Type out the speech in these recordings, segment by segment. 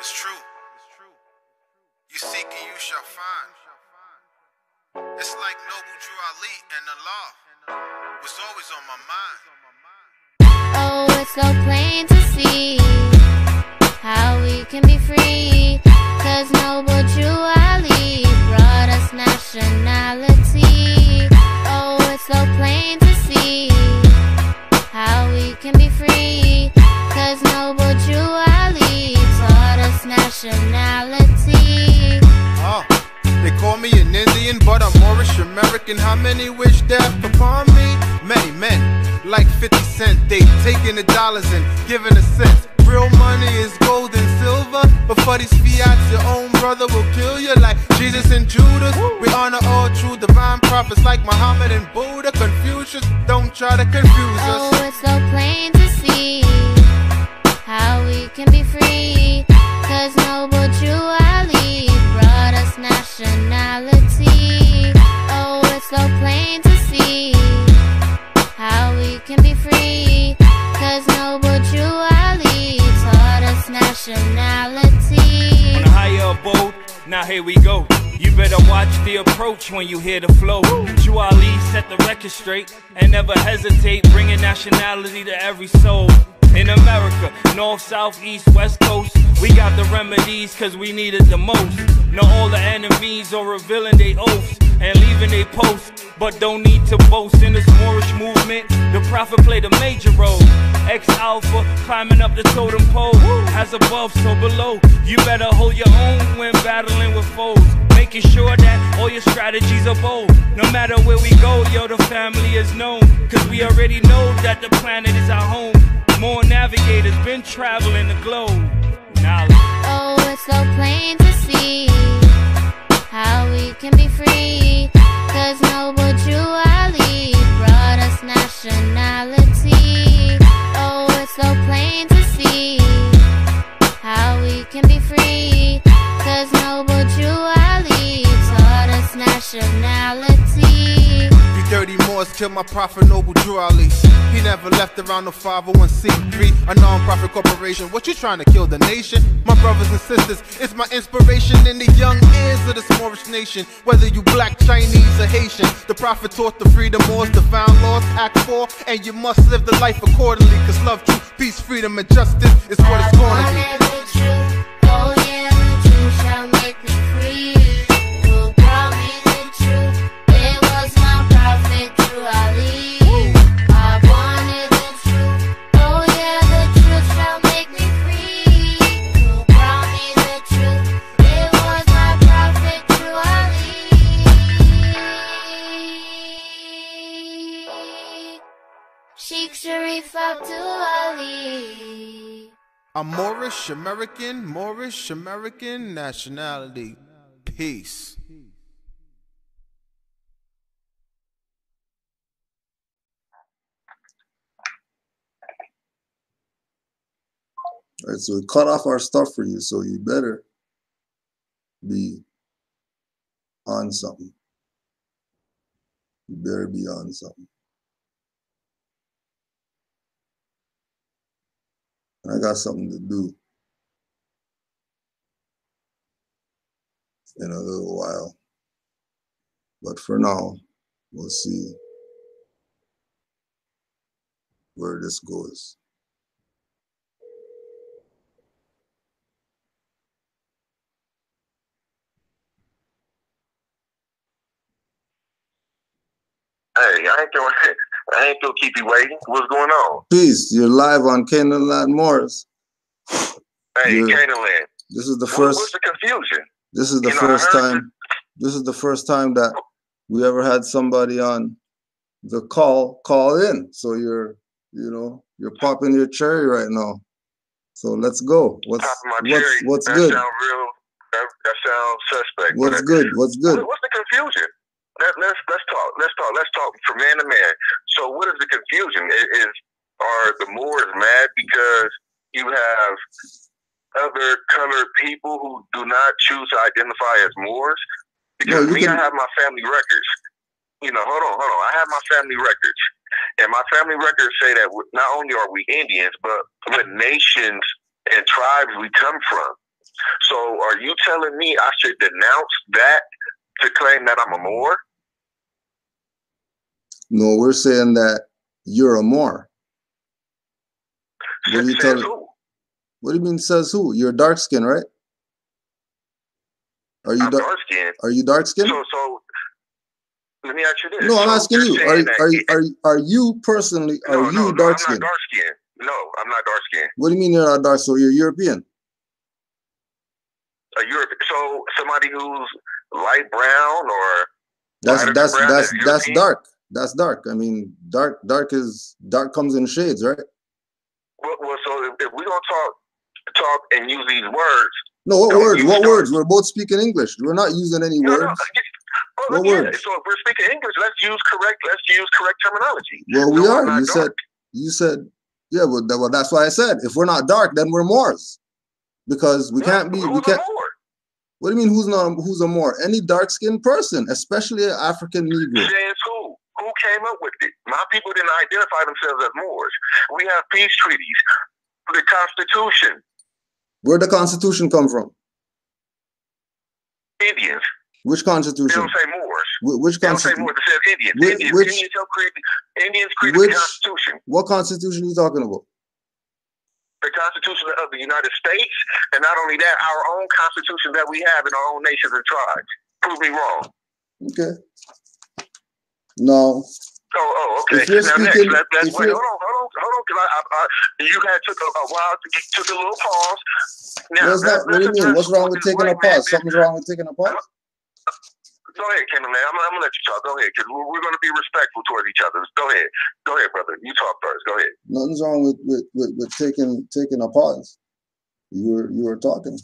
It's true. You seek and you shall find. It's like Noble Drew Ali and the law was always on my mind. Oh, it's so plain to see how we can be free, 'cause Noble Drew Ali brought us nationality. Oh, it's so plain to see how we can be free, 'cause Noble Drew Ali taught us nationality. They call me an Indian, but I'm Moorish American. How many wish death upon me? Many men, like 50 Cent. They taking the dollars and giving the cents. Real money is gold and silver, but for these fiats, your own brother will kill you. Like Jesus and Judas, we honor all true divine prophets like Muhammad and Buddha. Confucius, don't try to confuse us. Oh, it's so plain to see how we can be free, 'cause Noble Drew Ali brought us nationality. Oh, it's so plain to see how we can be free, 'cause Noble Drew Ali taught us nationality. On a higher abode, now here we go. You better watch the approach when you hear the flow. Drew Ali set the record straight and never hesitate, bringing nationality to every soul. In America, north, south, east, west coast, we got the remedies 'cause we need it the most. Know all the enemies are revealing they oaths and leaving they posts, but don't need to boast. In this Moorish movement, the prophet played a major role. Ex-alpha, climbing up the totem pole. As above, so below. You better hold your own when battling with foes, making sure that all your strategies are bold. No matter where we go, yo, the family is known, 'cause we already know that the planet is our home. More navigators been traveling the globe. Knowledge. Oh, it's so plain to see how we can be free, 'cause Noble Drew Ali brought us nationality. Oh, it's so plain to see how we can be free, 'cause Noble Drew Ali taught us nationality. You dirty Moors killed my prophet Noble Drew Ali. He never left around the 501c3, a non-profit corporation. What you trying to kill the nation? My brothers and sisters, it's my inspiration in the young ears of this Moorish nation. Whether you black, Chinese, or Haitian, the prophet taught the freedom Moors to found laws, act for, and you must live the life accordingly. 'Cause love, truth, peace, freedom, and justice is what it's going to be. Oh yeah, the truth shall make me free. Who brought me the truth? It was my prophet Drew Ali. I'm Moorish American nationality. Peace. All right, so we cut off our stuff for you, so you better be on something. You better be on something. I got something to do in a little while. But for now, we'll see where this goes. Hey, I ain't gonna keep you waiting. What's going on? Peace. You're live on Canaanland Morris. Hey, Canaanland. This is the first. What's the confusion? This is the first time. This is the first time that we ever had somebody on the call in. So you're popping your cherry right now. So let's go. What's good? That sounds suspect. What's good? What's good? What's the confusion? Let's talk. Let's talk from man to man. So what is the confusion? Are the Moors mad because you have other colored people who do not choose to identify as Moors? Because I have my family records. Hold on. I have my family records. And my family records say that not only are we Indians, but what nations and tribes we come from. So are you telling me I should denounce that to claim that I'm a Moor? No, we're saying that you're a Moor. What are you telling? What do you mean says who? You're dark skinned, right? Are you dark skinned? Are you dark skinned? So let me ask you this. No, I'm asking you. Are you personally? Are you dark skinned? I'm not dark skinned. No, I'm not dark skinned. What do you mean you're not dark? So you're European? So somebody who's light brown or that's dark. That's dark. I mean, dark comes in shades, right? Well, so if we don't talk and use these words. No, what words? What words? We're both speaking English. We're not using any words. What words? So if we're speaking English, let's use correct terminology. Well, we are. You said, yeah. Well, that's why I said if we're not dark, then we're Moors, because we can't be. We can't. What do you mean? Who's a Moor? Any dark-skinned person, especially an African Negro. Says who? Who came up with it? My people didn't identify themselves as Moors. We have peace treaties, the Constitution. Where'd the Constitution come from? Indians. Which Constitution? They don't say Moors. Which Constitution? They don't say Moors. It says Indians. Indians created the Constitution. What Constitution are you talking about? The Constitution of the United States, and not only that, our own Constitution that we have in our own nations and tribes. Prove me wrong. Okay. No. Oh, okay. If you're now speaking, next, hold on, because you had took a while to took a little pause. Now, what do you mean? What's wrong with taking a pause? Something's wrong with taking a pause? Go ahead, Canaanland. I'm gonna let you talk. Go ahead, because we're gonna be respectful towards each other. Go ahead, brother. You talk first. Go ahead. Nothing's wrong with taking a pause. You were talking.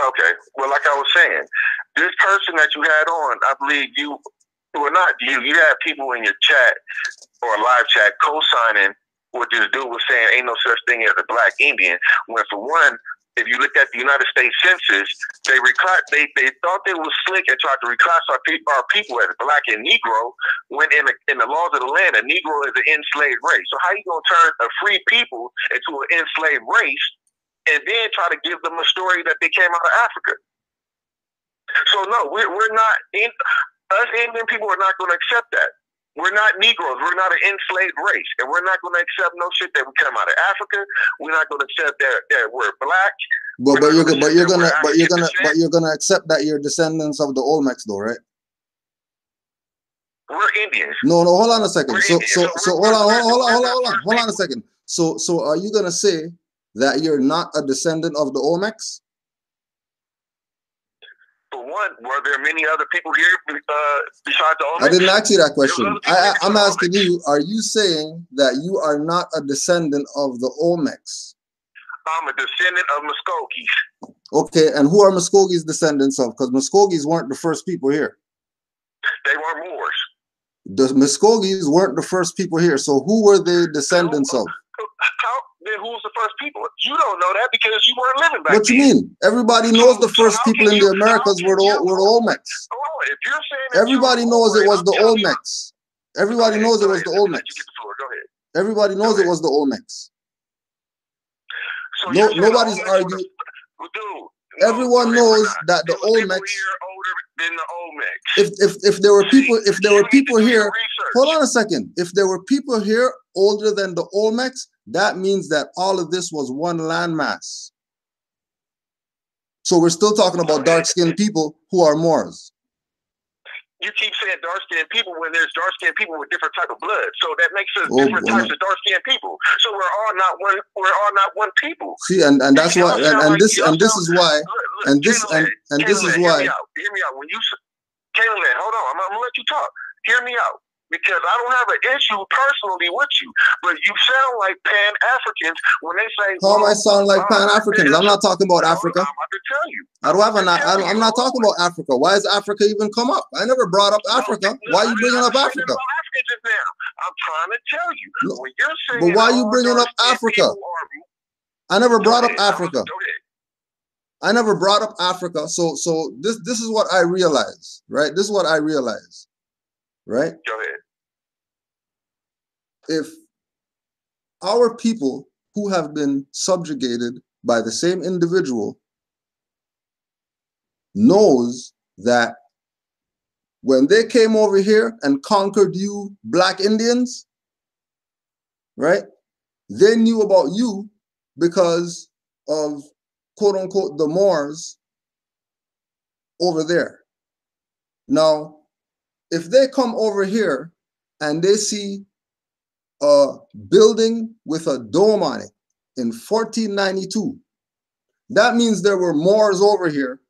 Okay. Well, like I was saying, this person that you had on, I believe you, well, not you. You had people in your chat or live chat co-signing what this dude was saying. Ain't no such thing as a black Indian. When for one, if you look at the United States Census, they thought they was slick and tried to reclassify our people as black and Negro, when in the laws of the land, a Negro is an enslaved race. So how you gonna turn a free people into an enslaved race and then try to give them a story that they came out of Africa? So no, we're not, us Indian people are not gonna accept that. We're not Negroes. We're not an enslaved race, and we're not going to accept no shit that we come out of Africa. We're not going to accept that we're black. But you're gonna accept that you're descendants of the Olmecs, though, right? We're Indians. No, hold on a second. So hold on a second. So are you gonna say that you're not a descendant of the Olmecs? For one, were there many other people here besides the Olmecs? I didn't ask you that question. I'm asking you, are you saying that you are not a descendant of the Olmecs? I'm a descendant of Muskogees. Okay, and who are Muskogees descendants of? Because Muskogees weren't the first people here. They were Moors. The Muskogees weren't the first people here, so who were they descendants of? Then who's the first people? You don't know that because you weren't living back then. What you mean? Everybody knows the first people in the Americas were the Olmecs. If you're saying everybody knows it was the Olmecs. Everybody knows it was the Olmecs. Everybody knows it was the Olmecs. Nobody's arguing. Everyone knows that the Olmecs. If there were people here, hold on a second. If there were people here older than the Olmecs, that means that all of this was one landmass. So we're still talking about dark-skinned people who are Moors. You keep saying dark-skinned people when there's dark-skinned people with different type of blood. So that makes us different types of dark-skinned people. So we're all not one people. See, and that's why, this is why. Hear me out. When you, Canaanland, hold on, I'm gonna let you talk. Hear me out. Because I don't have an issue personally with you, but you sound like Pan-Africans when they say. How am I sound like Pan-Africans? I'm not talking about Africa. I'm about to tell you. I'm not talking about Africa. Why has Africa even come up? I never brought up Africa. Why are you bringing up Africa? I'm trying to tell you. When you're saying, but why are you bringing up Africa? I never brought up Africa. I never brought up Africa. So this is what I realized, right? This is what I realized. Right? Go ahead. If our people who have been subjugated by the same individual knows that when they came over here and conquered you Black Indians, right? They knew about you because of, quote unquote, the Moors over there. Now, if they come over here and they see a building with a dome on it in 1492, that means there were Moors over here,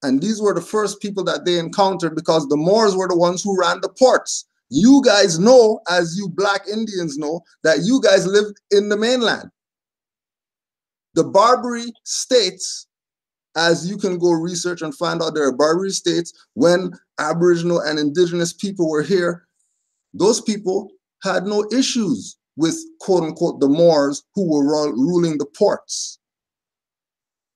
and these were the first people that they encountered because the Moors were the ones who ran the ports. You guys know, as you Black Indians know, that you guys lived in the mainland. The Barbary states, as you can go research and find out, there are Barbary states. When Aboriginal and Indigenous people were here, those people had no issues with, quote unquote, the Moors who were ruling the ports.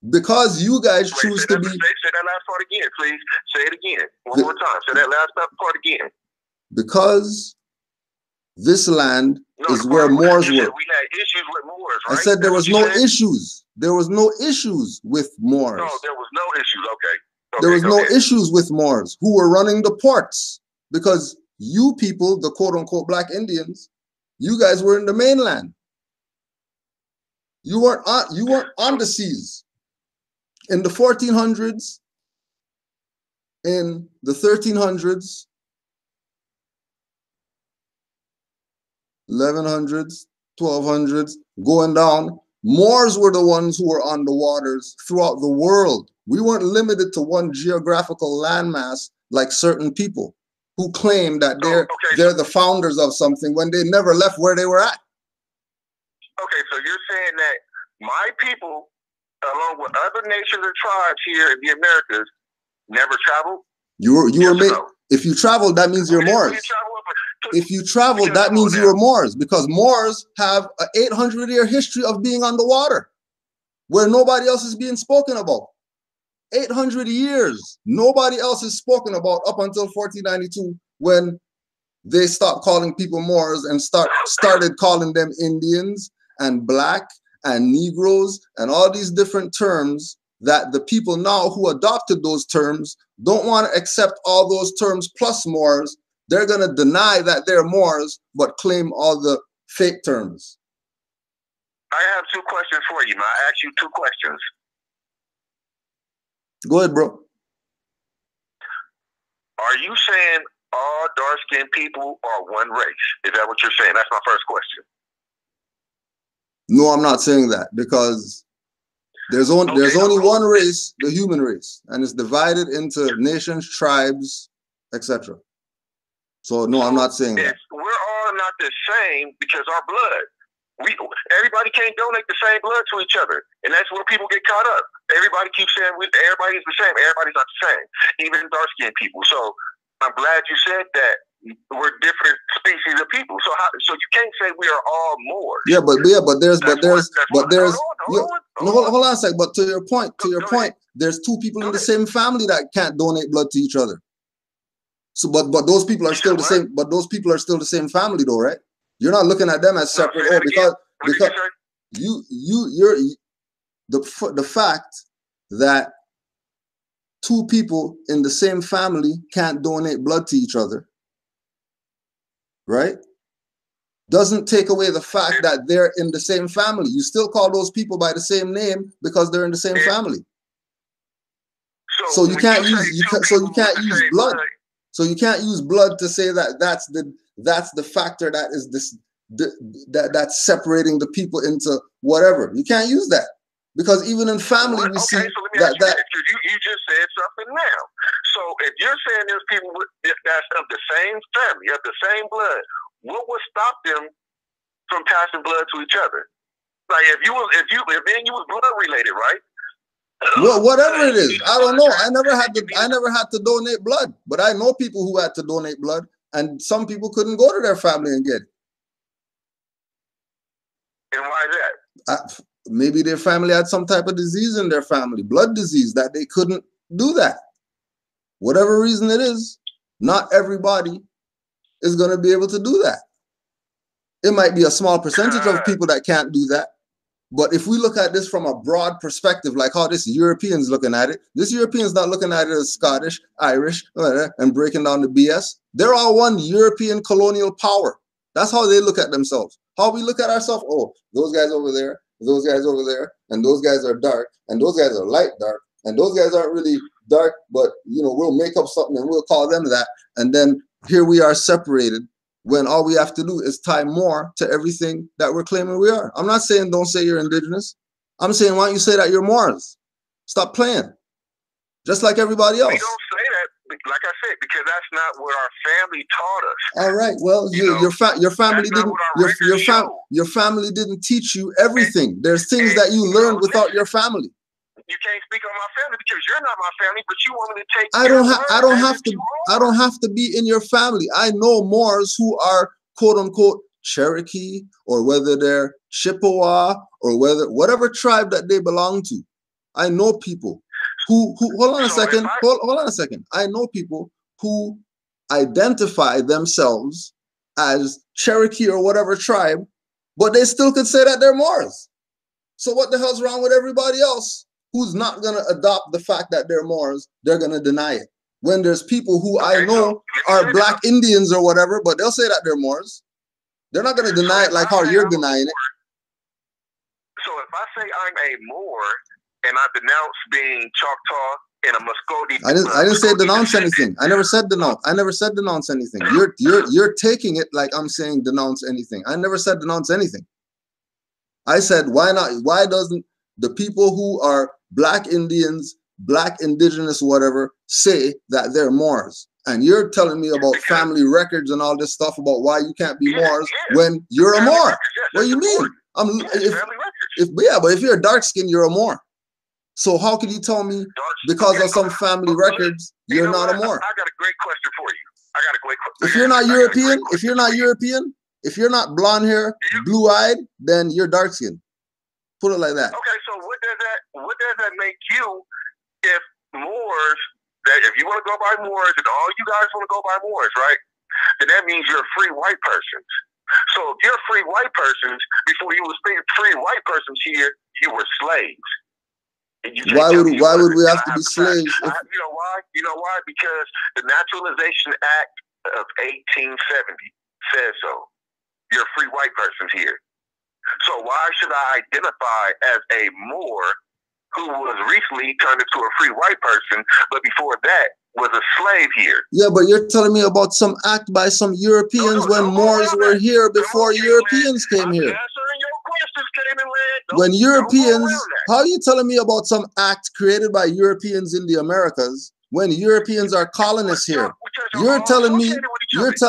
Because you guys choose to be... Say that last part again, please. Say it again. One more time. Say that last part again. Because this land is where Moors were. We had issues with Moors, right? I said there was no issues. There was no issues with Moors. No, there was no issues. Okay. There was no issues with Moors who were running the ports, because you people, the quote unquote Black Indians, you guys were in the mainland. You weren't on the seas. In the 1400s, in the 1300s, 1100s, 1200s, going down, Moors were the ones who were on the waters throughout the world. We weren't limited to one geographical landmass like certain people who claim that they're the founders of something when they never left where they were at. Okay, so you're saying that my people, along with other nations and tribes here in the Americas, never traveled? If you traveled, that means you're Moors. If you traveled, that means you were Moors, because Moors have an 800-year history of being on the water where nobody else is being spoken about. 800 years, nobody else is spoken about up until 1492, when they stopped calling people Moors and started calling them Indians and Black and Negroes and all these different terms that the people now who adopted those terms don't want to accept all those terms plus Moors. They're going to deny that they're Moors, but claim all the fake terms. I have two questions for you. I ask you two questions. Go ahead, bro. Are you saying all dark-skinned people are one race? Is that what you're saying? That's my first question. No, I'm not saying that, because there's only one race, the human race, and it's divided into nations, tribes, etc. So no, I'm not saying that. We're all not the same because our blood. Everybody can't donate the same blood to each other, and that's where people get caught up. Everybody keeps saying everybody's the same. Everybody's not the same, even dark-skinned people. So I'm glad you said that we're different species of people. So you can't say we are all Moors. Hold on a sec. But to your point, there's two people in the same family that can't donate blood to each other. So, but those people are still the same. But those people are still the same family, though, right? You're not looking at them as separate, because the fact that two people in the same family can't donate blood to each other, right, doesn't take away the fact that they're in the same family. You still call those people by the same name because they're in the same family. So you can't use blood. So you can't use blood to say that that's the factor that is that's separating the people into whatever. You can't use that, because even in family we see that. You just said something now. So if you're saying there's people that's of the same family, of the same blood, what would stop them from passing blood to each other? Like if you was blood related, right? Well, whatever it is, I don't know. I never had to donate blood, but I know people who had to donate blood, and some people couldn't go to their family and get it. And why is that? Maybe their family had some type of disease in their family, blood disease, that they couldn't do that. Whatever reason it is, not everybody is going to be able to do that. It might be a small percentage of people that can't do that, But if we look at this from a broad perspective, like how this European's looking at it, this European's not looking at it as Scottish, Irish, and breaking down the BS. They're all one European colonial power. That's how they look at themselves. How we look at ourselves, oh, those guys over there, those guys over there, and those guys are dark, and those guys are light dark, and those guys aren't really dark, but you know, we'll make up something and we'll call them that. And then here we are separated, when all we have to do is tie more to everything that we're claiming we are. I'm not saying don't say you're indigenous. I'm saying, why don't you say that you're Moors? Stop playing. Just like everybody else. We don't say that, like I said, because that's not what our family taught us. All right. Well, your family didn't teach you everything. There's things that you learned without your family. You can't speak on my family because you're not my family, but you want me to take. I don't have to be in your family. I know Moors who are quote unquote Cherokee, or whether they're Chippewa, or whatever tribe that they belong to. I know people who hold on a second. I know people who identify themselves as Cherokee or whatever tribe, but they still could say that they're Moors. So what the hell's wrong with everybody else who's not going to adopt the fact that they're Moors? They're going to deny it. When there's people who I know are Black Indians or whatever, but they'll say that they're Moors. They're not going to deny it like how you're denying it. So if I say I'm a Moor and I denounce being Choctaw and a Muscogee, I didn't say denounce anything. I never said denounce. I never said denounce anything. You're taking it like I'm saying denounce anything. I never said denounce anything. I said, why not? Why doesn't the people who are Black Indians, Black Indigenous, whatever, say that they're Moors? And you're telling me about family records and all this stuff about why you can't be Moors when you're a Moor. What do you mean? But if you're dark skinned, you're a Moor. So how can you tell me because of some family records you're not a Moor? I got a great question for you. If you're not European, if you're not blonde hair, blue eyed, then you're dark skinned. Put it like that. Okay, so what does that make you if Moors, that if you want to go by Moors and all you guys want to go by Moors, right? Then that means you're a free white person. So if you're free white persons, before you was free white persons here, you were slaves. Why would we have to be slaves? You know why? You know why? Because the Naturalization Act of 1870 says so. You're free white persons here. So why should I identify as a Moor who was recently turned into a free white person, but before that was a slave here? Yeah, but you're telling me about some act by some Europeans when Moors were here before Europeans came here. When Europeans, how are you telling me about some act created by Europeans in the Americas when Europeans are colonists here? You're telling me grouped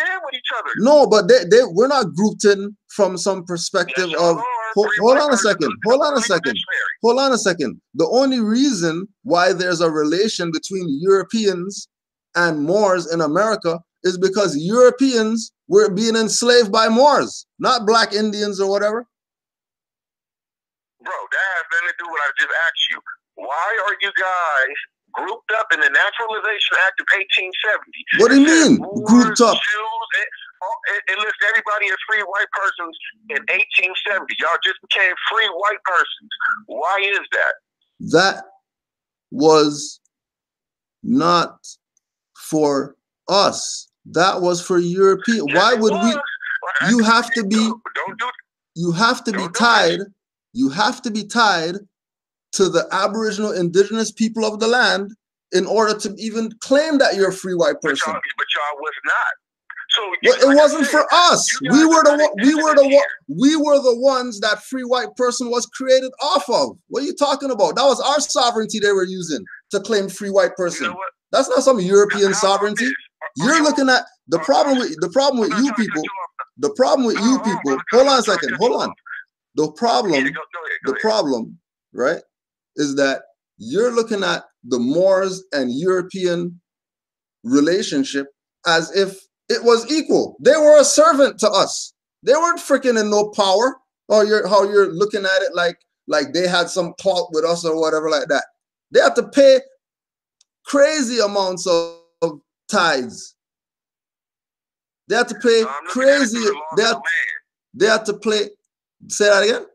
in with each other. No, but we're not grouped in from some perspective of hold on a second. The only reason why there's a relation between Europeans and Moors in America is because Europeans were being enslaved by Moors, not Black Indians or whatever. Bro, that has nothing to do with what I just asked you. Why are you guys grouped up in the Naturalization Act of 1870? What do you mean, grouped up? It lists everybody as free white persons in 1870. Y'all just became free white persons. Why is that? That was not for us. That was for Europeans. Why would we? You have to be. You have to be tied. You have to be tied to the Aboriginal Indigenous people of the land in order to even claim that you're a free white person. But y'all was not. So it wasn't for us. We were the ones that free white person was created off of. What are you talking about? That was our sovereignty they were using to claim free white person. You know, that's not some European sovereignty. You're looking at the problem with you people. The problem with you people. Hold on a second. Hold on. The problem, right, is that you're looking at the Moors and European relationship as if it was equal. They were a servant to us. They weren't freaking in no power. Or how you're looking at it like they had some clout with us or whatever like that. They had to pay crazy amounts of tithes. They had to pay crazy. They had to pay. Say that again.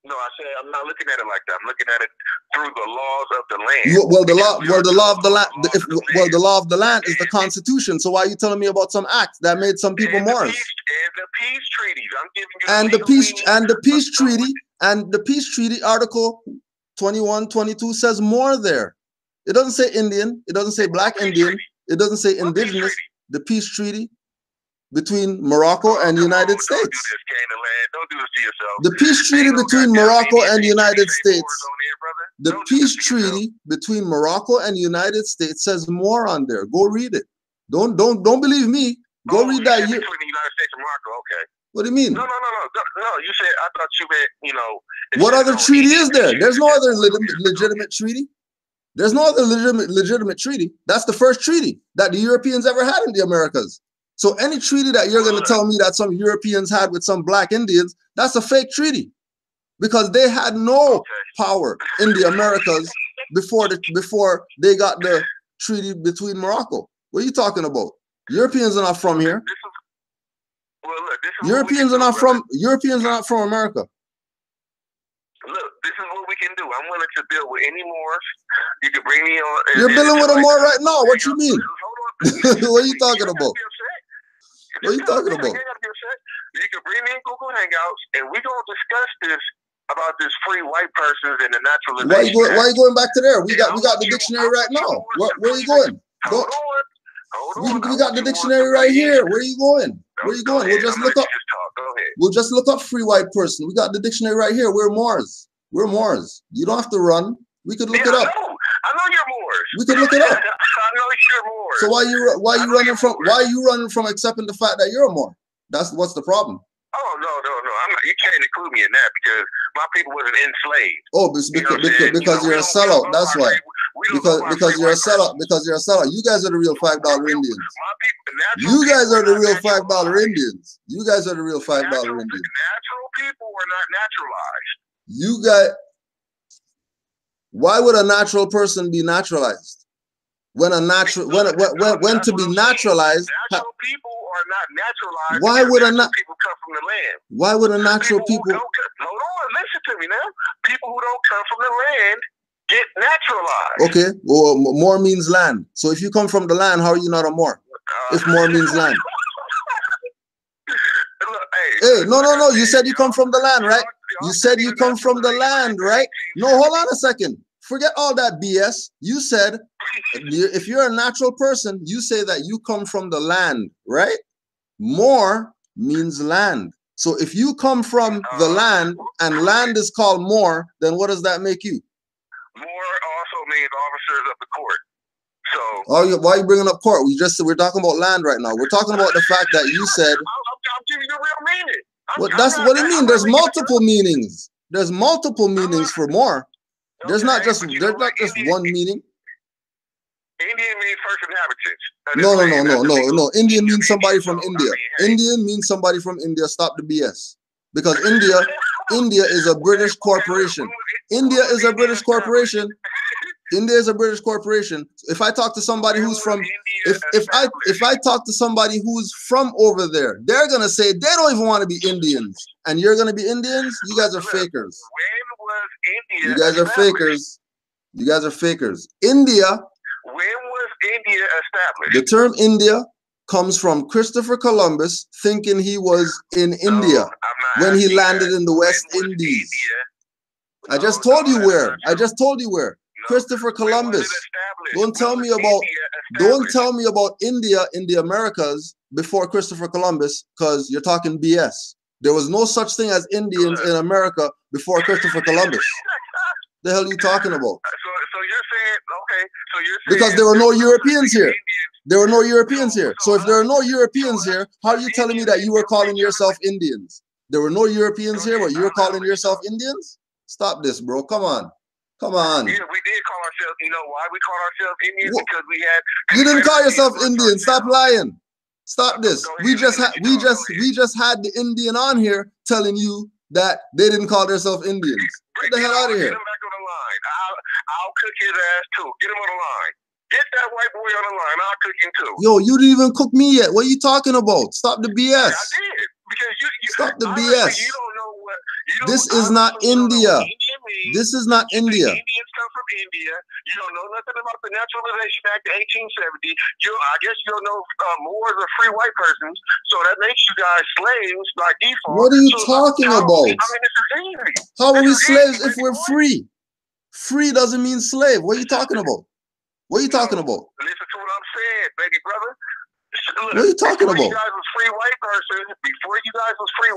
No, I said I'm not looking at it like that. I'm looking at it through the laws of the land. Well, the law of the land. The law of the land is the Constitution. So why are you telling me about some acts that made some people Moors? And the peace treaties. I'm giving you the peace treaty Article 21, 22 says Moor there. It doesn't say Indian. It doesn't say Black Indian. It doesn't say Indigenous. The peace treaty between Morocco and the United States. Don't do this, Canaanland. Don't do this to yourself. The peace treaty between Morocco and the United States. The peace treaty between Morocco and the United States says more on there. Go read it. Don't believe me. Go read that. Between the United States and Morocco, okay. What do you mean? No. You said, I thought you meant, you know. What other treaty is there? There's no other legitimate treaty. There's no other legitimate treaty. That's the first treaty that the Europeans ever had in the Americas. So any treaty that you're going to tell me that some Europeans had with some Black Indians, that's a fake treaty, because they had no power in the Americas before they got the treaty between Morocco. What are you talking about? Europeans are not from here. Europeans are not from America. Look, this is what we can do. I'm willing to build with any Moors. You can bring me on. You're building with a Moor right now. What you mean? What are you talking about? What are you talking about? You can bring me in Google Hangouts, and we're going to discuss this about this free white persons and the naturalization. Why are you going back to there? We got the dictionary right now. Where are you going? Hold on. We got the dictionary right here. Where are you going? Where are you going? We'll just look up. We'll just look up free white person. We got the dictionary right here. We're Moors. We're Moors. You don't have to run. We could look it up. I know you're Moors. We could look it up. I know you're Moors. So why are you running from accepting the fact that you're a Moor? What's the problem? Oh no. You can't include me in that because my people wasn't enslaved. Oh, because you're a sellout. That's why. Because you're a sellout. Because you're a sellout. You guys are the real $5 Indians. You guys are the real $5 Indians. You guys are the real $5 Indians. Natural people are not naturalized. You guys. Why would a natural person be naturalized? When to be naturalized? Natural people are not naturalized. Why would people come from the land? Why would a natural people? Hold on, listen to me now. People who don't come from the land get naturalized. Okay, well, Moor means land. So if you come from the land, how are you not a Moor? If Moor means land. Hey, no. You said you come from the land, right? You said you come from the land, right? No, hold on a second. Forget all that BS. You said if you're a natural person, you say that you come from the land, right? Moor means land. So if you come from the land and land is called Moor, then what does that make you? Moor also means officers of the court. So why are you bringing up court? We're talking about land right now. We're talking about the fact that you said. I'm giving you the real meaning. What do you mean? There's multiple meanings. There's multiple meanings for Moor. There's not just one meaning. Indian means first inhabitants. No. Indian means somebody from India. Indian means somebody from India. Stop the BS. Because India is a British corporation. India is a British corporation. India is a British corporation. If I talk to somebody who's from, if I talk to somebody who's from over there, they're gonna say they don't even want to be Indians, and you're gonna be Indians. You guys are fakers. When was India? You guys are fakers. You guys are fakers. India. When was India established? The term India comes from Christopher Columbus thinking he was in India when he landed in the West Indies. I just told you where. Christopher Columbus. Don't tell me about India in the Americas before Christopher Columbus, because you're talking BS. There was no such thing as Indians in America before Christopher Columbus. The hell are you talking about? So you're saying, okay, because there were no Europeans here. There were no Europeans here. So if there are no Europeans here, how are you telling me that you were calling yourself Indians? There were no Europeans here, but you were calling yourself Indians? Stop this, bro. Come on. Yeah, we did call ourselves. You know why we call ourselves Indians? What? Because we had. You didn't call yourself Indian. Stop lying. Stop this. We just had the Indian on here telling you that they didn't call themselves Indians. Get the hell out of here. Get him back on the line. I'll cook his ass too. Get him on the line. Get that white boy on the line. I'll cook him too. Yo, you didn't even cook me yet. What are you talking about? Stop the BS. I did. Because you stop the BS. You don't know what This is not India. This is not India. Indians come from India. You don't know nothing about the Naturalization Act of 1870. I guess you don't know Moors are free white persons, so that makes you guys slaves by default. What are you talking about? I mean, this is easy. How are we slaves if we're free? Free doesn't mean slave. What are you talking about? What are you talking about? Listen to what I'm saying, baby brother. Look, what are you talking about? Before you guys was free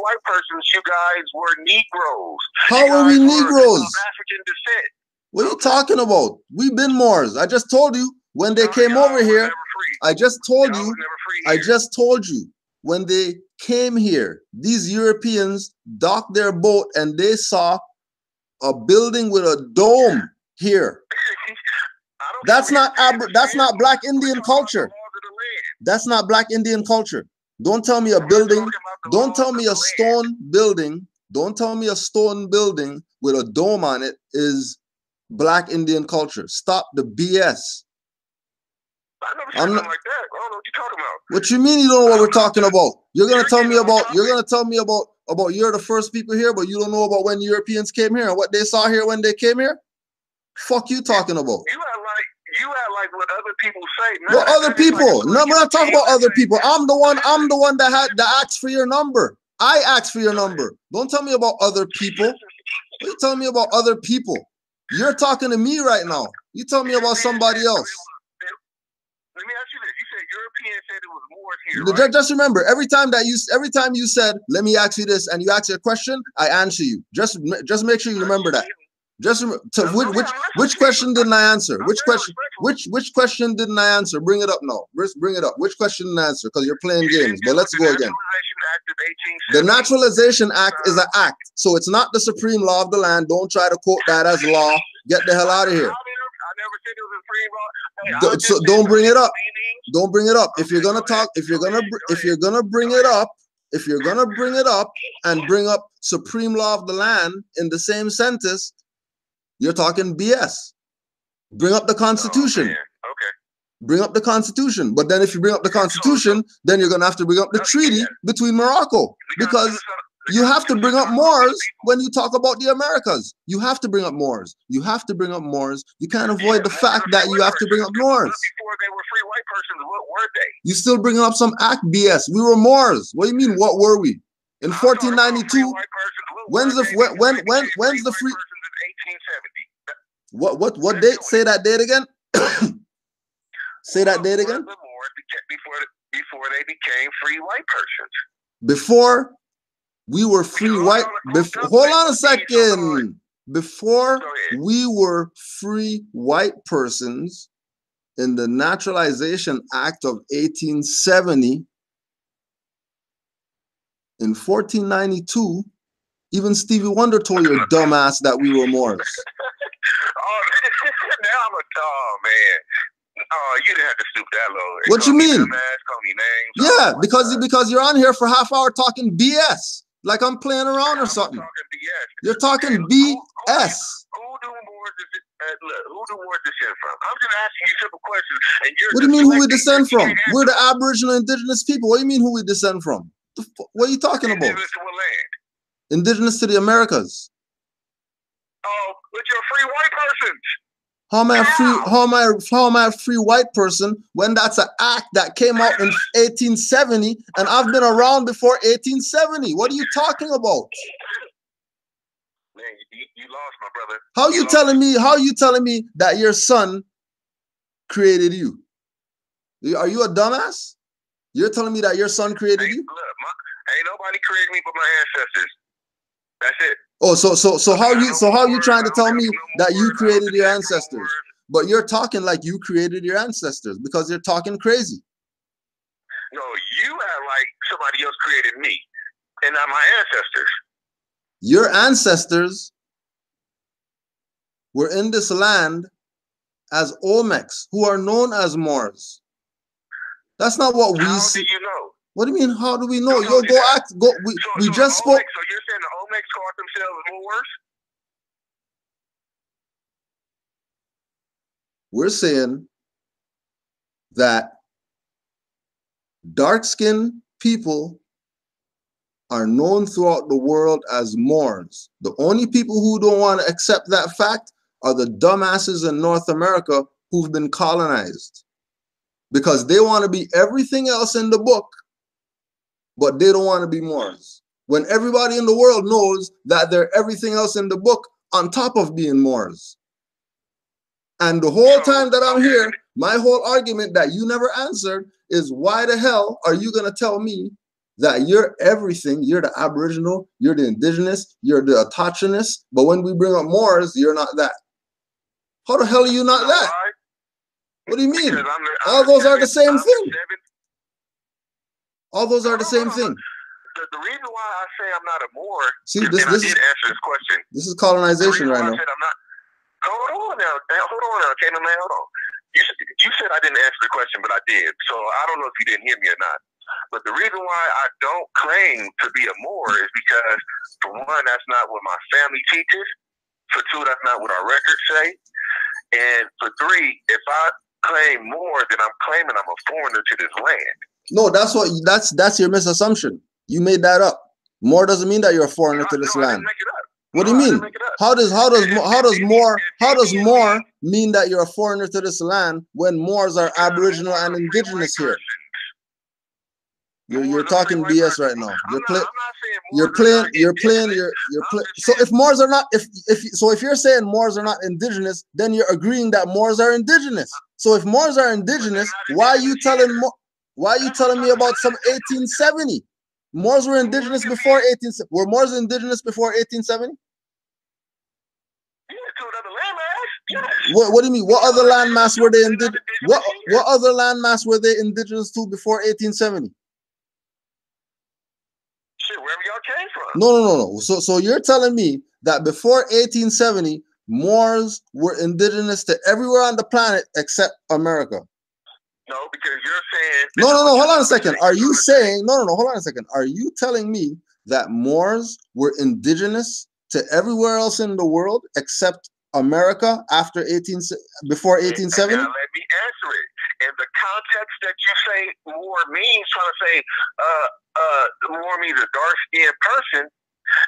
white persons, you guys were Negroes. How are we Negroes? Of African descent. What are you talking about? We've been Moors. I just told you when they came over here. I just told you when they came here, these Europeans docked their boat and they saw a building with a dome here. That's not Black Indian culture. That's not Black Indian culture. Don't tell me a building. Don't tell me a stone building. Don't tell me a stone building with a dome on it is Black Indian culture. Stop the BS. I'm not like that. I don't know what you're talking about. What you mean you don't know what we're talking about? You're gonna tell me about you're the first people here, but you don't know about when Europeans came here and what they saw here when they came here? Fuck you talking about. You act like what other people say. What other people? No, we're not talking about other people. I'm the one that asked for your number. I asked for your number. Don't tell me about other people. What are you telling me about other people? You're talking to me right now. You tell me about somebody else. Let me ask you this. You said Europeans said it was Moors here, right? Just remember, every time you said, let me ask you this, and you ask a question, I answer you. Just make sure you remember that. Which question didn't I answer? Which question didn't I answer? Bring it up now. Bring it up. Which question didn't I answer? Because you're playing games. But let's go again. The Naturalization Act is an act, so it's not the supreme law of the land. Don't try to quote that as law. Get the hell out of here. So don't bring it up. Don't bring it up. If you're gonna talk, if you're gonna bring it up and bring up supreme law of the land in the same sentence, you're talking BS. Bring up the Constitution. Okay. Bring up the Constitution. But then if you bring up the Constitution, then you're gonna have to bring up the treaty between Morocco, because you have to bring up Moors when you talk about the Americas. You have to bring up Moors. You have to bring up Moors. You can't avoid the fact that you have to bring up Moors. Before they were free white persons, what were they? You still bringing up some act BS. We were Moors. What do you mean? What were we? In 1492. When's the free? What date? Say that date again. Say that date again. Before they became free white persons. Before we were free white. Hold on a second. Before we were free white persons, in the Naturalization Act of 1870, in 1492, even Stevie Wonder told your dumbass that we were Moors. Oh man. Oh, you didn't have to stoop that low. What you mean? Call me names. Yeah, because you're on here for half hour talking BS. Like I'm playing around or something. You're talking BS. Who do Moors descend from? I'm just asking you simple questions. And what do you mean who we descend from? We're the Aboriginal Indigenous people. What do you mean who we descend from? What are you talking about? Indigenous to what land? Indigenous to the Americas. Oh, but you're a free white person. How am I a free white person when that's an act that came out in 1870 and I've been around before 1870? What are you talking about? Man, you lost, my brother. How are you telling me that your son created you? Are you a dumbass? You're telling me that your son created you? Ain't nobody created me but my ancestors. That's it. Oh, so how you trying to tell me that you created your ancestors? But you're talking like you created your ancestors because you're talking crazy. No, you act like somebody else created me and not my ancestors. Your ancestors were in this land as Olmecs, who are known as Moors. That's not what we see. How do you know? What do you mean? How do we know? We just spoke. So you're saying the Olmecs called themselves Moors? We're saying that dark-skinned people are known throughout the world as Moors. The only people who don't want to accept that fact are the dumbasses in North America who've been colonized, because they want to be everything else in the book, but they don't want to be Moors. When everybody in the world knows that they're everything else in the book on top of being Moors. And the whole time that I'm here, my whole argument that you never answered is, why the hell are you going to tell me that you're everything? You're the Aboriginal, you're the Indigenous, you're the Autochthonous, but when we bring up Moors, you're not that. How the hell are you not that? What do you mean? All those are the same thing. All those are the same thing. The reason why I say I'm not a Moor, see, and I did answer this question. This is colonization right now. Hold on now, Canaanland, hold on. You said I didn't answer the question, but I did. So I don't know if you didn't hear me or not. But the reason why I don't claim to be a Moor is because, for one, that's not what my family teaches. For two, that's not what our records say. And for three, if I claim Moor, then I'm claiming I'm a foreigner to this land. No, that's your misassumption. You made that up. Moor doesn't mean that you're a foreigner to this land. I didn't make it up. What do you mean? How does Moor mean that you're a foreigner to this land when Moors are Aboriginal and Indigenous here? You're talking BS right now. You're playing. So if Moors are not, if you're saying Moors are not Indigenous, then you're agreeing that Moors are Indigenous. So if Moors are Indigenous, why are you telling me about some 1870? Moors were Indigenous before 1870. Were Moors Indigenous before 1870? What do you mean? What other landmass were they indigenous? What other landmass were they indigenous to before 1870? Shit, wherever y'all came from. No. So you're telling me that before 1870, Moors were indigenous to everywhere on the planet except America? No, because you're saying. No. Hold on a second. Are you saying? No. Hold on a second. Are you telling me that Moors were indigenous to everywhere else in the world except America before 1870? Now let me answer it. In the context that you say Moor means, trying to say Moor means a dark-skinned person.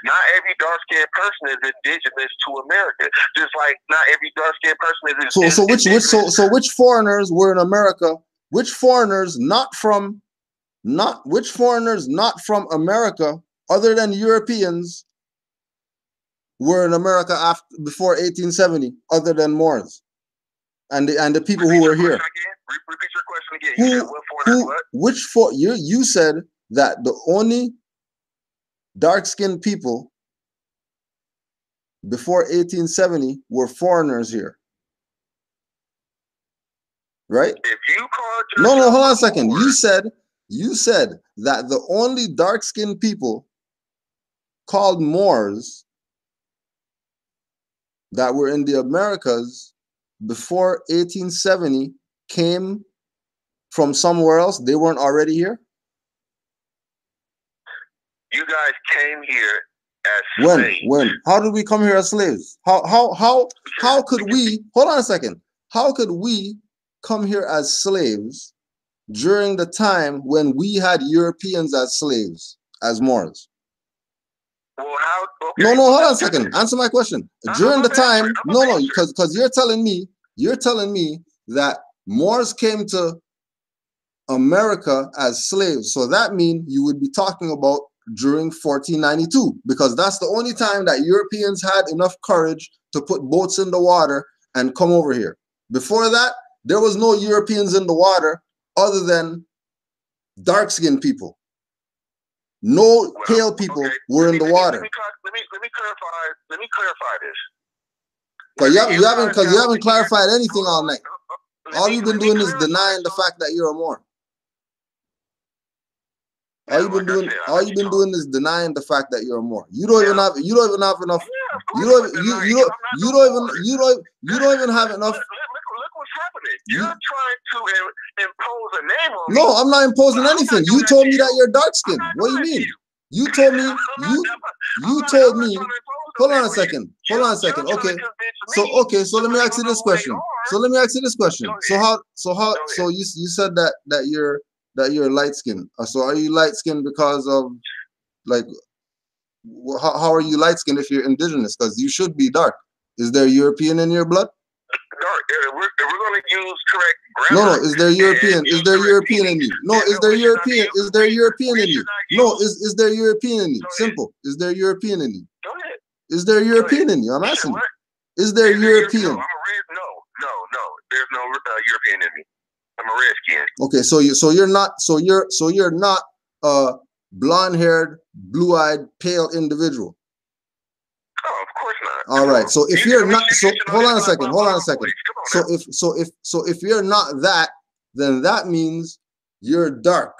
Not every dark-skinned person is indigenous to America. Just like not every dark-skinned person is. So which foreigners were in America? Which foreigners not from America other than Europeans were in America before 1870 other than Moors and the people who were here? Repeat your question again. You said what foreigners? You said that the only dark-skinned people before 1870 were foreigners here. Right? If you called No, hold on a second. You said that the only dark-skinned people called Moors that were in the Americas before 1870 came from somewhere else. They weren't already here? You guys came here as slaves. When? How did we come here as slaves? How could we, hold on a second. How could we come here as slaves during the time when we had Europeans as slaves, as Moors? Well, how? Okay. No, hold on a second. Answer my question. During the time, because you're telling me that Moors came to America as slaves. So that means you would be talking about during 1492, because that's the only time that Europeans had enough courage to put boats in the water and come over here. Before that, there was no Europeans in the water other than dark-skinned people. No pale people were in the water. Let me clarify this. Because you haven't clarified anything all night. All you've been doing is denying the fact that you're a Moor. All you've been doing is denying the fact that you're a Moor. You don't even have enough. You don't even have enough. Look what's happening. You're trying to impose a name on me. No, I'm not imposing anything. You told me that you're dark skinned. What do you mean? You told me. Hold on a second. Okay. So let me ask you this question. So you said that you're light skinned. So are you light skinned because of Like, how are you light skinned if you're indigenous? Because you should be dark. Is there European in your blood? Dark. If we're going to use correct No, grammar. is there European? Is there European in you? No, is there European? Is there European in you? No, is there European in you? Simple. Is there European in you? Go ahead. Is there European in you? I'm asking you. Is there European? No, I'm a red. No. There's no European in me. I'm a redskin. Okay, so you're not a blonde-haired, blue-eyed, pale individual. Oh, of course not. All right. So if you're not, so hold on a second. So if you're not that, then that means you're dark,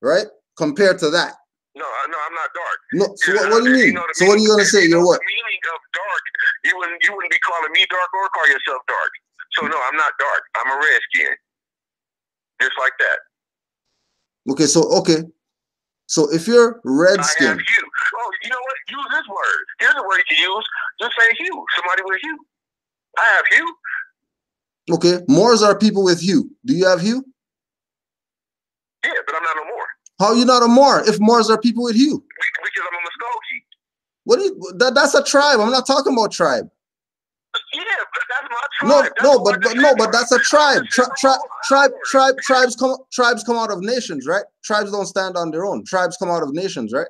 right? Compared to that. No, I'm not dark. No. So what do you mean? So what are you gonna say? You're what? The meaning of dark. You wouldn't be calling me dark or call yourself dark. So no, I'm not dark. I'm a redskin. Just like that. Okay. So if you're red skin. I have hue. Oh, you know what? Use this word. Here's a word you can use. Just say hue. Somebody with hue. I have hue. Okay. Moors are people with hue. Do you have hue? Yeah, but I'm not no Moor. How are you not a Moor if Moors are people with hue? Because I'm a Muskogee. What do you, that's a tribe. I'm not talking about tribe. Yeah, but that's my tribe. But that's a tribe. Tribes come out of nations, right? Tribes don't stand on their own. Tribes come out of nations, right?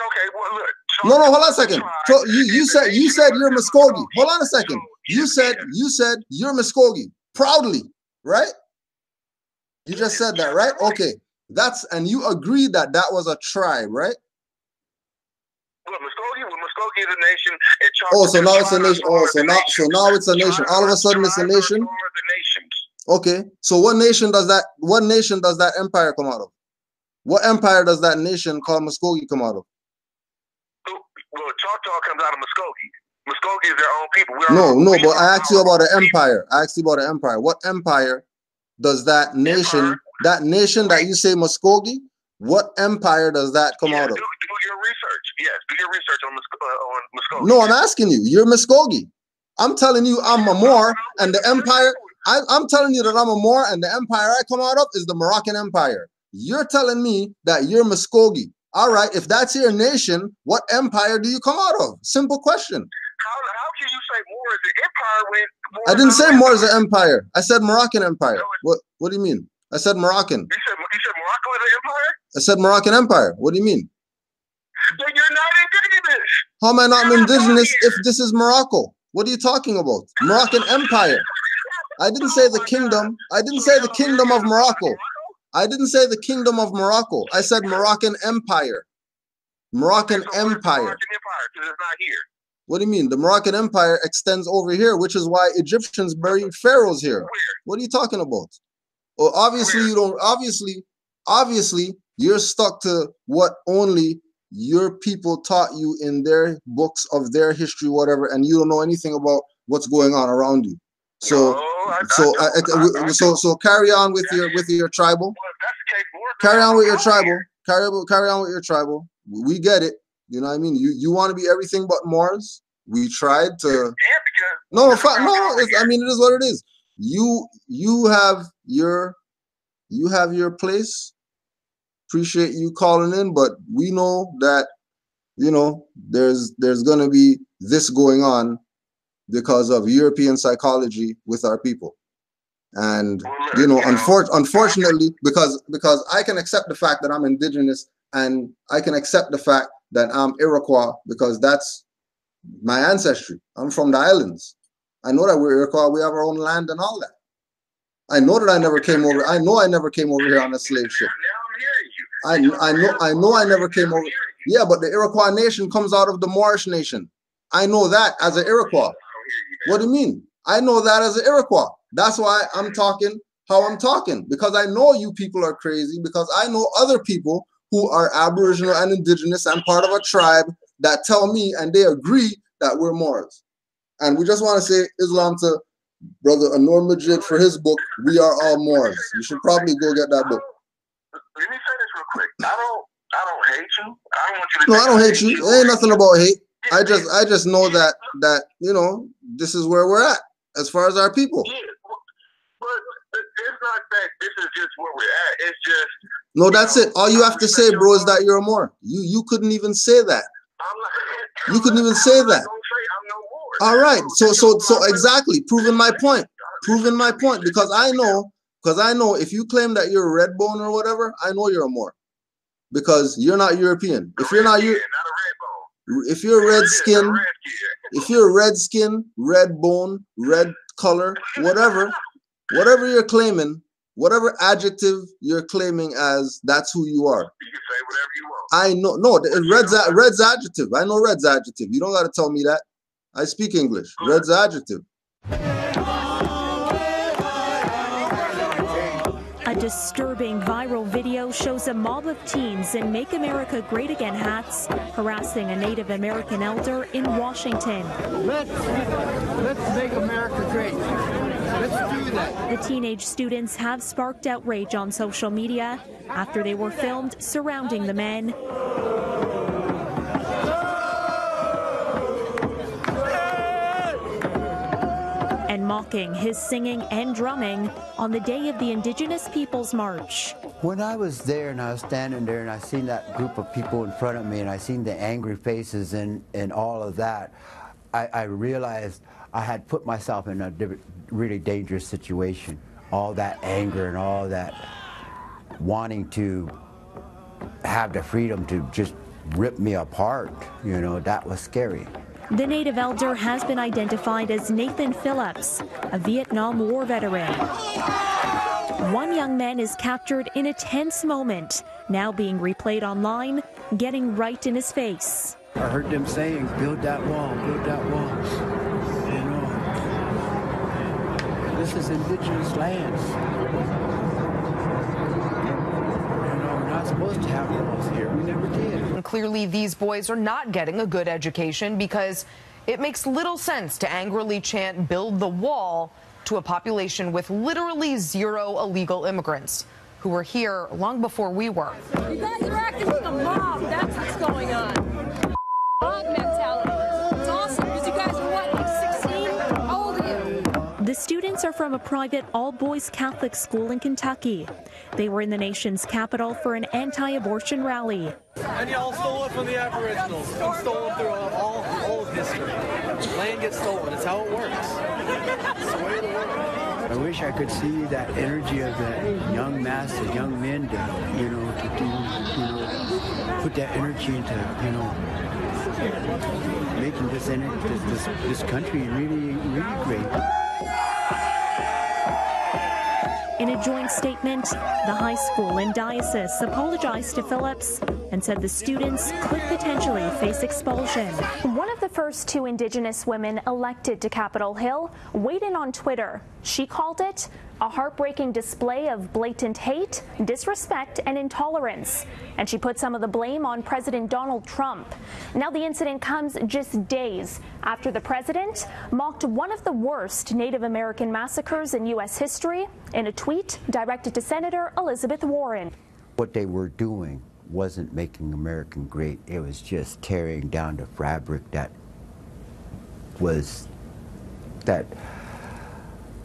Okay, well look. No, hold on a second. So you said you're Muskogee. Hold on a second. You said you're Muskogee proudly, right? You just said that, right? Okay. And you agreed that was a tribe, right? Well, Muskogee is a nation. Oh, so now it's a nation. Oh, so now it's a nation. All of a sudden it's a nation. Okay. So what nation does that empire come out of? What empire does that nation called Muskogee come out of? Well, Choctaw comes out of Muskogee. Muskogee is their own people. No, but I asked you about an empire. What empire does that nation, that you say Muskogee, what empire does that come out of? Do your research. Yes, do your research on Muskogee. No, I'm asking you. You're Muskogee. I'm telling you I'm a Moor, and the empire, I'm telling you that I'm a Moor, and the empire I come out of is the Moroccan Empire. You're telling me that you're Muskogee. All right, if that's your nation, what empire do you come out of? Simple question. How can you say Moor is an empire when I didn't say Moor is an empire. I said Moroccan Empire. What do you mean? I said Moroccan. You said Morocco is an empire? I said Moroccan Empire. What do you mean? So you're not indigenous. How am I not indigenous if this is Morocco? What are you talking about? Moroccan Empire. I didn't say the kingdom. I didn't say the kingdom of Morocco. I didn't say the kingdom of Morocco. I said Moroccan Empire. Moroccan Empire. It's not here. What do you mean? The Moroccan Empire extends over here, which is why Egyptians buried pharaohs here. What are you talking about? Well, obviously you don't. Obviously, you're stuck to what only your people taught you in their books of their history, whatever, and you don't know anything about what's going on around you. So, so carry on with your tribal. Carry on with your tribal. Carry on with your tribal. We get it. You know what I mean? You want to be everything but Moors. We tried to. Yeah, because no. I mean, it is what it is. You have your place. Appreciate you calling in, but we know that there's gonna be this going on because of European psychology with our people. And unfortunately, because I can accept the fact that I'm indigenous, and I can accept the fact that I'm Iroquois because that's my ancestry. I'm from the islands. I know that we're Iroquois. We have our own land and all that. I know that I never came over. I know I never came over here on a slave ship. I know I never came over. Yeah, but the Iroquois nation comes out of the Moorish nation. I know that as an Iroquois. What do you mean? I know that as an Iroquois. That's why I'm talking how I'm talking, because I know you people are crazy, because I know other people who are Aboriginal and Indigenous and part of a tribe that tell me and they agree that we're Moors. And we just want to say Islam to Brother Anaour Majid for his book, We Are All Moors. You should probably go get that book. Let me say this real quick. I don't hate you. I don't want you to. No, I don't hate you. There ain't nothing about hate. I just know that this is where we're at as far as our people. Yeah, but it's not that this is just where we're at. It's just No, that's it. All you have to say, bro, is that you're a Moor. You couldn't even say that. You couldn't even say that. All right. So exactly. Proving my point. Proving my point. Because I know if you claim that you're a red bone or whatever, I know you're a Moor. Because you're not European. If you're not if you're red skin, if you're red skin, red bone, red color, whatever you're claiming, whatever adjective you're claiming as, that's who you are. You can say whatever you want. I know, no, red's adjective. I know red's adjective. You don't got to tell me that. I speak English. Red's adjective. A disturbing viral video shows a mob of teens in Make America Great Again hats harassing a Native American elder in Washington. Let's make America great. Let's do that. The teenage students have sparked outrage on social media after they were filmed surrounding the men. And mocking his singing and drumming on the day of the Indigenous Peoples March. When I was there and I was standing there and I seen that group of people in front of me and I seen the angry faces and all of that, I realized I had put myself in a really dangerous situation. All that anger and all that wanting to have the freedom to just rip me apart, you know, that was scary. The Native elder has been identified as Nathan Phillips, a Vietnam War veteran. One young man is captured in a tense moment, now being replayed online, getting right in his face. I heard them saying, build that wall, build that wall. You know, this is indigenous lands. We're not supposed to have walls here. We never did. And clearly, these boys are not getting a good education because it makes little sense to angrily chant "build the wall" to a population with literally zero illegal immigrants who were here long before we were. You guys are acting like a mob. That's what's going on. Mob mentality. It's awesome because you guys are what, like 16? How old are you? The students are from a private all-boys Catholic school in Kentucky. They were in the nation's capital for an anti-abortion rally. And y'all stole it from the Aboriginals. It's stolen through all of history. Land gets stolen. It's how it works. It's the way of the world. I wish I could see that energy of the young mass, the young men, to put that energy into, making this country really, really great. In a joint statement, the high school and diocese apologized to Phillips and said the students could potentially face expulsion. One of the first two Indigenous women elected to Capitol Hill weighed in on Twitter. She called it a heartbreaking display of blatant hate, disrespect, and intolerance. And she put some of the blame on President Donald Trump. Now the incident comes just days after the president mocked one of the worst Native American massacres in U.S. history in a tweet directed to Senator Elizabeth Warren. What they were doing wasn't making America great. It was just tearing down the fabric that was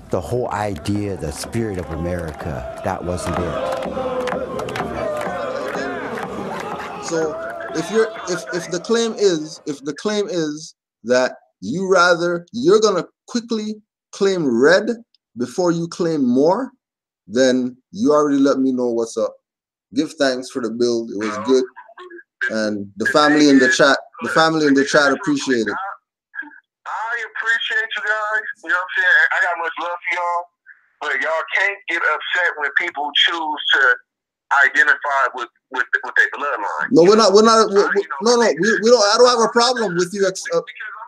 the whole idea, the spirit of America. That wasn't it. So if the claim is that you're gonna quickly claim red before you claim more, then you already let me know what's up. Give thanks for the build. It was good. And the family in the chat appreciate it. I appreciate you guys. You know what I'm saying? I got much love for y'all, but y'all can't get upset when people choose to identify with their bloodline. No, we're not. We don't. I don't have a problem with you.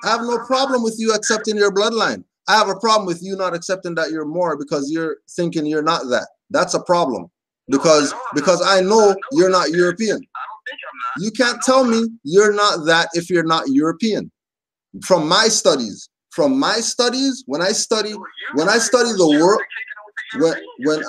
I have no problem with you accepting your bloodline. I have a problem with you not accepting that you're more because you're thinking you're not that. That's a problem. Because I know you're not European. I don't think I'm not. You can't tell me you're not that if you're not European. From my studies, when I study the world, when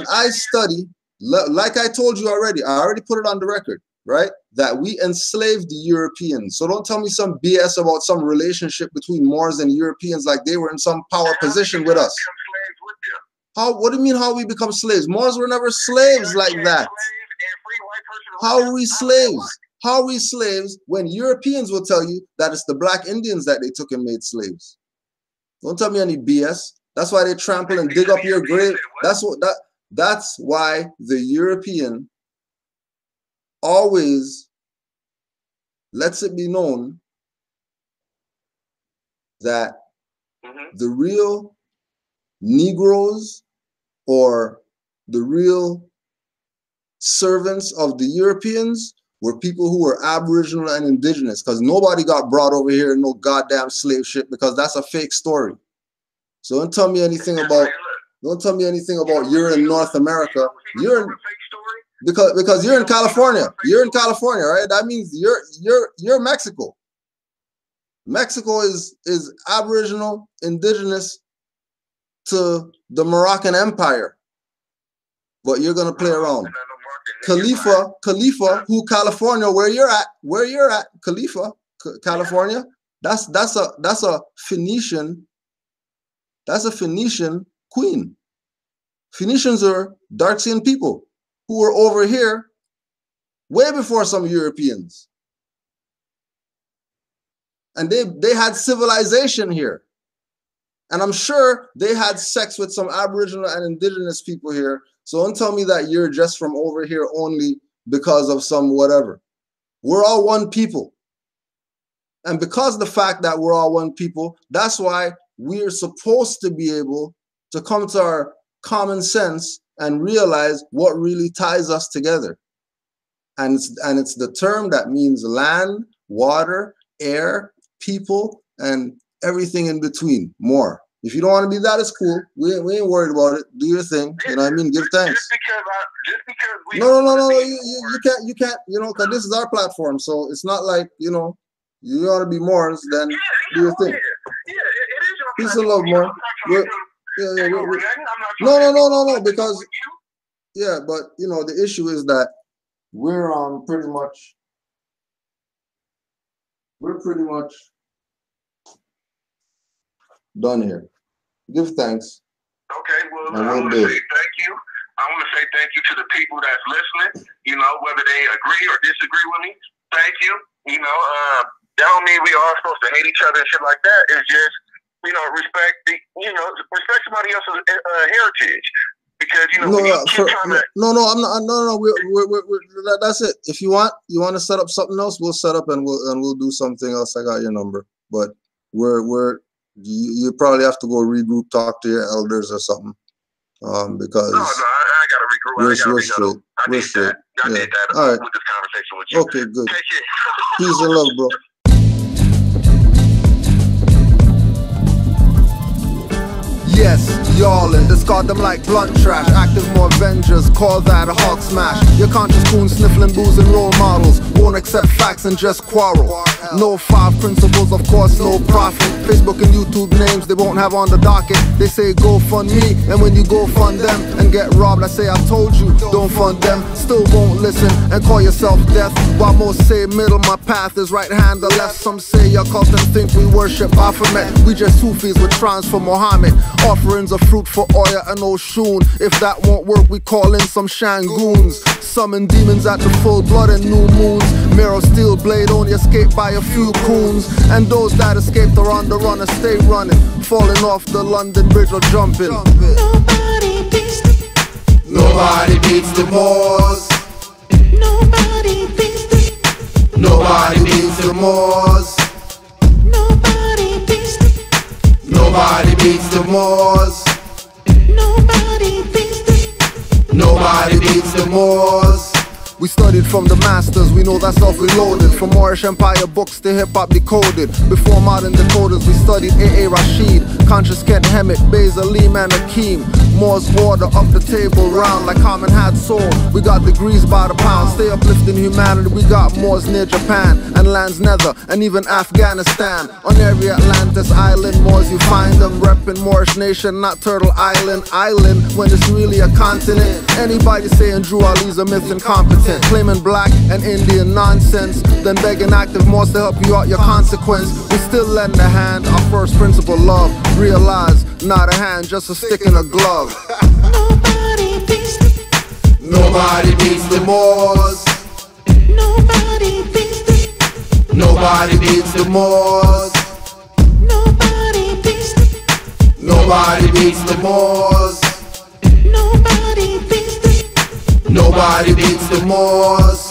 I study, like I told you already, I already put it on the record, right? That we enslaved the Europeans. So don't tell me some BS about some relationship between Moors and Europeans like they were in some power position with us. What do you mean how we become slaves? Moors were never slaves like that. How are we slaves? How are we slaves when Europeans will tell you that it's the black Indians that they took and made slaves? Don't tell me any BS. That's why they trample and dig up your grave. That's why the European always lets it be known that the real Negroes or the real servants of the Europeans were people who were Aboriginal and Indigenous, because nobody got brought over here in no goddamn slave ship, because that's a fake story. So don't tell me anything about you're in North America. You're in, because you're in California. You're in California, right? That means you're Mexico. Mexico is Aboriginal, Indigenous to the Moroccan Empire. But you're gonna play around. Khalifa, who California, where you're at, Khalifa, California, that's a Phoenician queen. Phoenicians are dark-skinned people who were over here way before some Europeans. And they had civilization here. And I'm sure they had sex with some Aboriginal and Indigenous people here. So don't tell me that you're just from over here only because of some whatever. We're all one people. And because of the fact that we're all one people, that's why we're supposed to be able to come to our common sense and realize what really ties us together. And it's the term that means land, water, air, people, and everything in between, more. If you don't want to be that, it's cool. We ain't worried about it. Do your thing. You know what I mean? Give thanks. Just because we No. You can't, because this is our platform. So it's not like, you want to be Moors, then do your thing. Peace and love, more. No, because, but, the issue is that we're pretty much done here. Give thanks. Okay, well, I want to say thank you. I want to say thank you to the people that's listening, whether they agree or disagree with me. Thank you. That don't mean we all supposed to hate each other and shit like that. It's just, respect somebody else's heritage. Because, I'm not. No, that's it. If you want to set up something else, we'll set up and we'll do something else. I got your number. But you probably have to go regroup, talk to your elders or something. Because I gotta regroup. We're straight. I did that all right. With this conversation with you. Okay, good. Take care. Peace and love, bro. Yes, y'allin', discard them like blunt trash. Active more Avengers, call that a hawk smash. Your conscious coon sniffling booze and role models. Won't accept facts and just quarrel. No 5 principles, of course, no profit. Facebook and YouTube names they won't have on the docket. They say go fund me, and when you go fund them and get robbed, I say I told you, don't fund them. Still won't listen and call yourself deaf. While most say middle, my path is right hand or left. Some say your cult and think we worship Baphomet. We just Sufis with trance for Muhammad. Offerings of fruit for Oya and Oshun. If that won't work, we call in some Shangoons. Summon demons at the full blood and new moons. Mirror steel blade only escaped by a few coons. And those that escaped are on the run and stay running. Falling off the London Bridge or jumping. Nobody beats the Moors. Nobody beats the Moors. Nobody beats the Moors. Nobody beats the Moors. We studied from the masters, we know that's self-reloaded. From Moorish Empire books to hip-hop decoded. Before modern decoders, we studied A.A. Rashid, Conscious Kent Hemet, Basil Lehman Akeem. Moore's order up the table round like Common had soul. We got degrees by the pound, stay uplifting humanity. We got Moors near Japan and lands nether and even Afghanistan. On every Atlantis island, Moors you find them repping Moorish nation, not Turtle Island. Island when it's really a continent. Anybody saying Drew Ali's a myth incompetent, claiming black and Indian nonsense, then begging active Moors to help you out your consequence. We still lend a hand, our first principle love. Realize, not a hand, just a stick in a glove. Nobody beats the Moors. Nobody beats the. Nobody beats the Moors. Nobody beats the. Nobody beats the Moors. Nobody beats the. Nobody beats the Moors.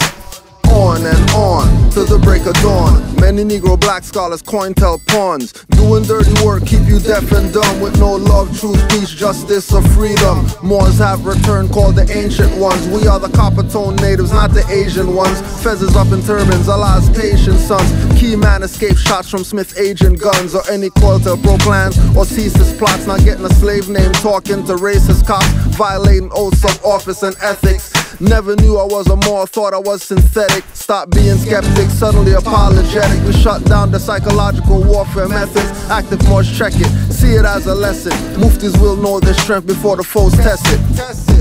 On and on till the break of dawn. Many Negro black scholars coin tell pawns. Doing dirty work keep you deaf and dumb. With no love, truth, peace, justice, or freedom. Moors have returned called the ancient ones. We are the copper tone natives, not the Asian ones. Feathers up in turbans, Allah's patient sons. Key man escaped shots from Smith agent guns. Or any call to pro-plans or ceases plots. Not getting a slave name, talking to racist cops. Violating oaths of office and ethics. Never knew I was a Moor, thought I was synthetic. Stop being skeptic, suddenly apologetic. We shut down the psychological warfare methods. Active Moors check it, see it as a lesson. Muftis will know their strength before the foes test it.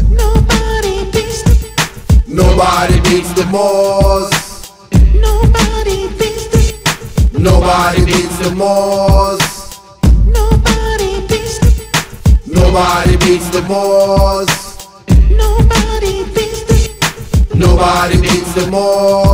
Nobody beats the. Nobody beats the Moors. Nobody beats the. Nobody beats the Moors. Nobody beats the. Nobody beats the Moors. Nobody beats the. Nobody beats the Moors.